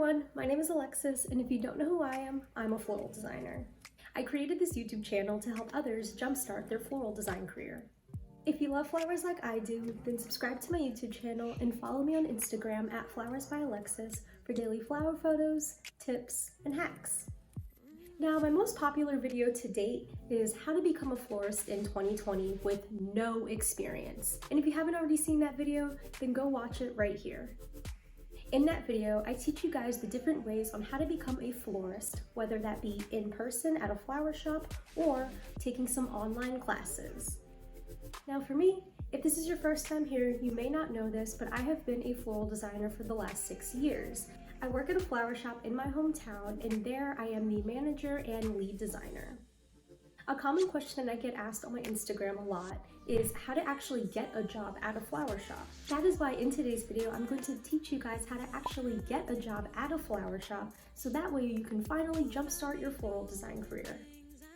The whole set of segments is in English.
everyone, my name is Alexis, and if you don't know who I am, I'm a floral designer. I created this YouTube channel to help others jumpstart their floral design career. If you love flowers like I do, then subscribe to my YouTube channel and follow me on Instagram at flowersbyalexis for daily flower photos, tips, and hacks. Now, my most popular video to date is how to become a florist in 2020 with no experience. And if you haven't already seen that video, then go watch it right here. In that video, I teach you guys the different ways on how to become a florist, whether that be in person at a flower shop or taking some online classes. Now for me, if this is your first time here, you may not know this, but I have been a floral designer for the last 6 years. I work at a flower shop in my hometown, and there I am the manager and lead designer. A common question that I get asked on my Instagram a lot is how to actually get a job at a flower shop. That is why in today's video, I'm going to teach you guys how to actually get a job at a flower shop, so that way you can finally jumpstart your floral design career.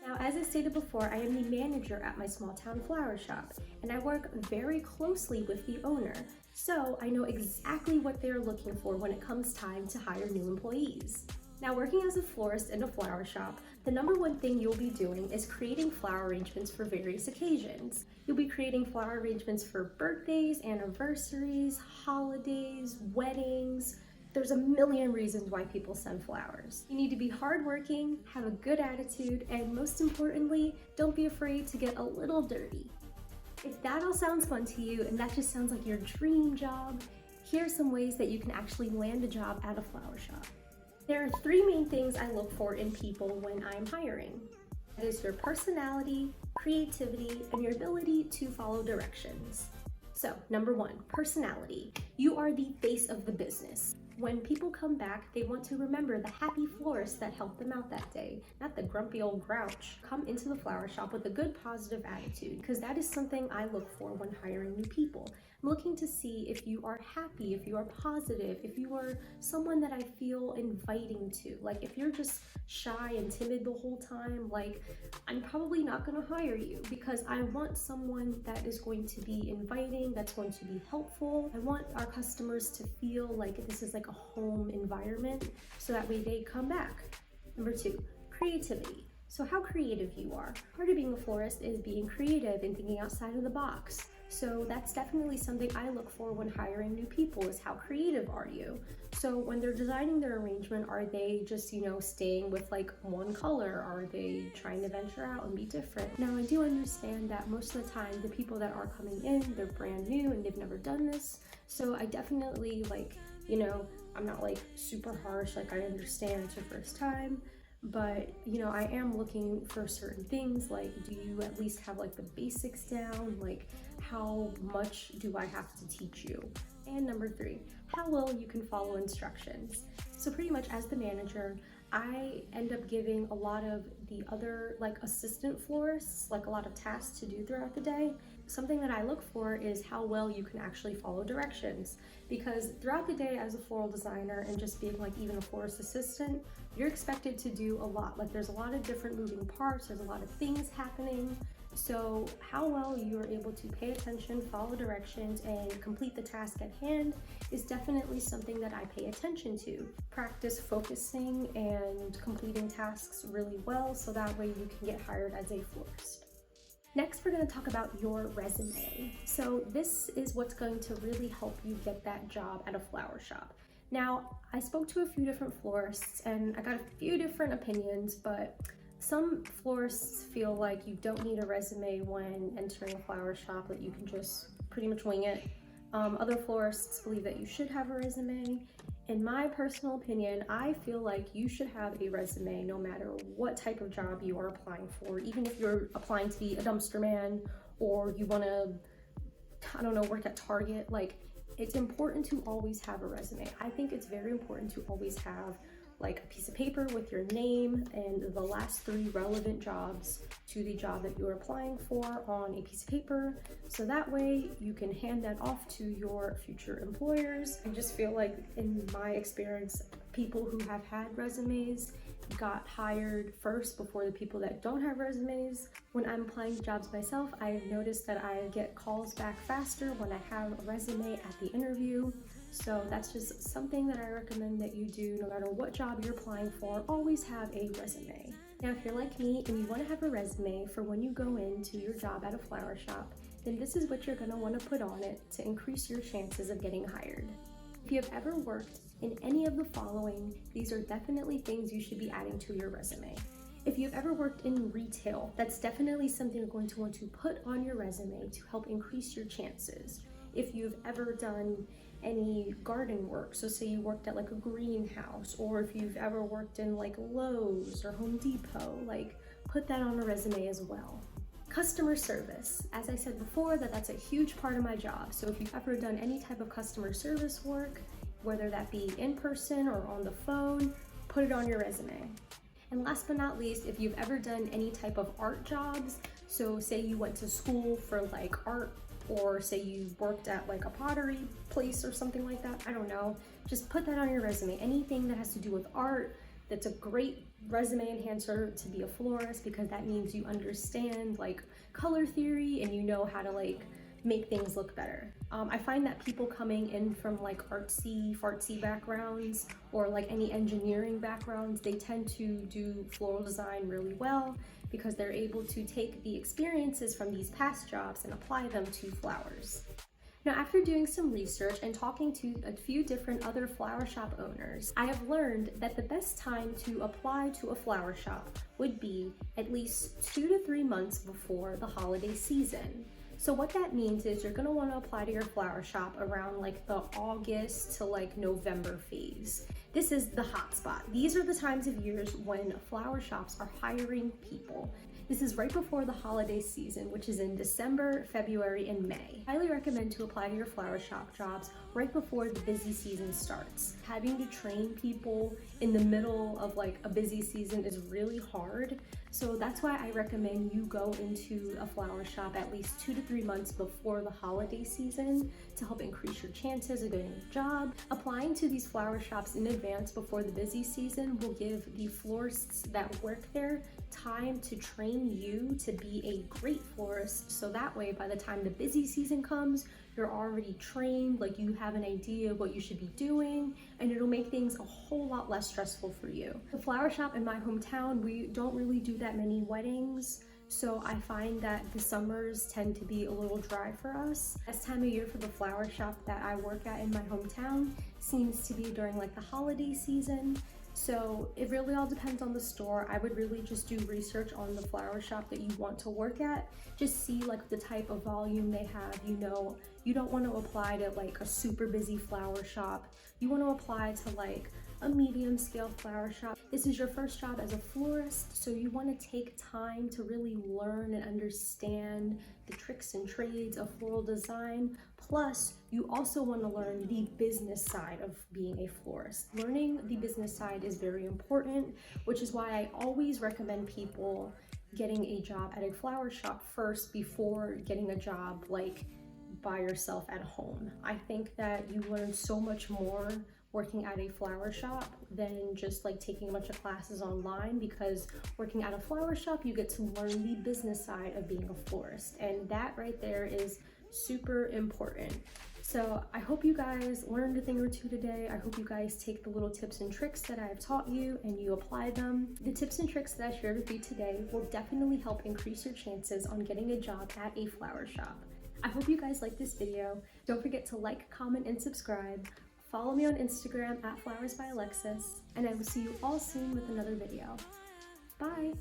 Now, as I stated before, I am the manager at my small town flower shop, and I work very closely with the owner, so I know exactly what they're looking for when it comes time to hire new employees. Now, working as a florist in a flower shop, the number one thing you'll be doing is creating flower arrangements for various occasions. You'll be creating flower arrangements for birthdays, anniversaries, holidays, weddings. There's a million reasons why people send flowers. You need to be hardworking, have a good attitude, and most importantly, don't be afraid to get a little dirty. If that all sounds fun to you and that just sounds like your dream job, here are some ways that you can actually land a job at a flower shop. There are 3 main things I look for in people when I'm hiring. That is your personality, creativity, and your ability to follow directions. So, number 1, personality. You are the face of the business. When people come back, they want to remember the happy florist that helped them out that day, not the grumpy old grouch. Come into the flower shop with a good positive attitude, because that is something I look for when hiring new people. I'm looking to see if you are happy, if you are positive, if you are someone that I feel inviting to. Like if you're just shy and timid the whole time, like I'm probably not gonna hire you, because I want someone that is going to be inviting, that's going to be helpful. I want our customers to feel like this is like a home environment, so that way they come back. Number 2, creativity. So how creative you are. Part of being a florist is being creative and thinking outside of the box. So that's definitely something I look for when hiring new people, is how creative are you? So when they're designing their arrangement, are they just, staying with like one color? Are they trying to venture out and be different? Now, I do understand that most of the time the people that are coming in, they're brand new and they've never done this. So I definitely I'm not like super harsh, like I understand it's your first time. But I am looking for certain things, like do you at least have like the basics down, like how much do I have to teach you? And number 3, how well you can follow instructions. So pretty much as the manager, I end up giving a lot of the other like assistant florists like a lot of tasks to do throughout the day. Something that I look for is how well you can actually follow directions, because throughout the day as a floral designer and just being like even a florist assistant, you're expected to do a lot. Like there's a lot of different moving parts, there's a lot of things happening. So how well you are able to pay attention, follow directions, and complete the task at hand is definitely something that I pay attention to. Practice focusing and completing tasks really well, so that way you can get hired as a florist. Next, we're going to talk about your resume. So this is what's going to really help you get that job at a flower shop. Now, I spoke to a few different florists and I got a few different opinions, but some florists feel like you don't need a resume when entering a flower shop, that you can just pretty much wing it. Other florists believe that you should have a resume. In my personal opinion, I feel like you should have a resume no matter what type of job you are applying for. Even if you're applying to be a dumpster man or you want to, work at Target, like it's important to always have a resume. I think it's very important to always have like a piece of paper with your name and the last 3 relevant jobs to the job that you're applying for on a piece of paper, so that way you can hand that off to your future employers. I just feel like in my experience, people who have had resumes got hired first before the people that don't have resumes. When I'm applying jobs myself, I've noticed that I get calls back faster when I have a resume at the interview. So that's just something that I recommend that you do no matter what job you're applying for. Always have a resume. Now, if you're like me and you want to have a resume for when you go into your job at a flower shop, then this is what you're going to want to put on it to increase your chances of getting hired. If you have ever worked in any of the following, these are definitely things you should be adding to your resume. If you've ever worked in retail, that's definitely something you're going to want to put on your resume to help increase your chances. If you've ever done any garden work, so say you worked at like a greenhouse, or if you've ever worked in like Lowe's or Home Depot, like put that on a resume as well. Customer service, as I said before, that's a huge part of my job. So if you've ever done any type of customer service work, whether that be in person or on the phone, put it on your resume. And last but not least, if you've ever done any type of art jobs, so say you went to school for like art, or say you worked at like a pottery place or something like that, I don't know, just put that on your resume. Anything that has to do with art, that's a great resume enhancer to be a florist, because that means you understand like color theory and you know how to like make things look better. I find that people coming in from like fartsy backgrounds or like any engineering backgrounds, they tend to do floral design really well because they're able to take the experiences from these past jobs and apply them to flowers. Now, after doing some research and talking to a few different other flower shop owners, I have learned that the best time to apply to a flower shop would be at least 2 to 3 months before the holiday season. So what that means is you're gonna wanna apply to your flower shop around like the August to like November phase. This is the hot spot. These are the times of years when flower shops are hiring people. This is right before the holiday season, which is in December, February, and May. I highly recommend to apply to your flower shop jobs right before the busy season starts. Having to train people in the middle of like a busy season is really hard. So that's why I recommend you go into a flower shop at least 2 to 3 months before the holiday season to help increase your chances of getting a job. Applying to these flower shops in advance before the busy season will give the florists that work there time to train you to be a great florist, so that way by the time the busy season comes, you're already trained, like you have an idea of what you should be doing, and it'll make things a whole lot less stressful for you. The flower shop in my hometown, we don't really do that many weddings, so I find that the summers tend to be a little dry for us. Best time of year for the flower shop that I work at in my hometown seems to be during like the holiday season. So it really all depends on the store. I would really just do research on the flower shop that you want to work at. Just see like the type of volume they have. You know, you don't want to apply to like a super busy flower shop. You want to apply to like a medium scale flower shop. This is your first job as a florist, so you want to take time to really learn and understand the tricks and trades of floral design. Plus, you also want to learn the business side of being a florist. Learning the business side is very important, which is why I always recommend people getting a job at a flower shop first before getting a job like by yourself at home. I think that you learn so much more working at a flower shop than just like taking a bunch of classes online, because working at a flower shop you get to learn the business side of being a florist, and that right there is super important. So I hope you guys learned a thing or two today. I hope you guys take the little tips and tricks that I have taught you and you apply them. The tips and tricks that I shared with you today will definitely help increase your chances on getting a job at a flower shop. I hope you guys liked this video. Don't forget to like, comment, and subscribe. Follow me on Instagram at flowersbyalexis, and I will see you all soon with another video. Bye!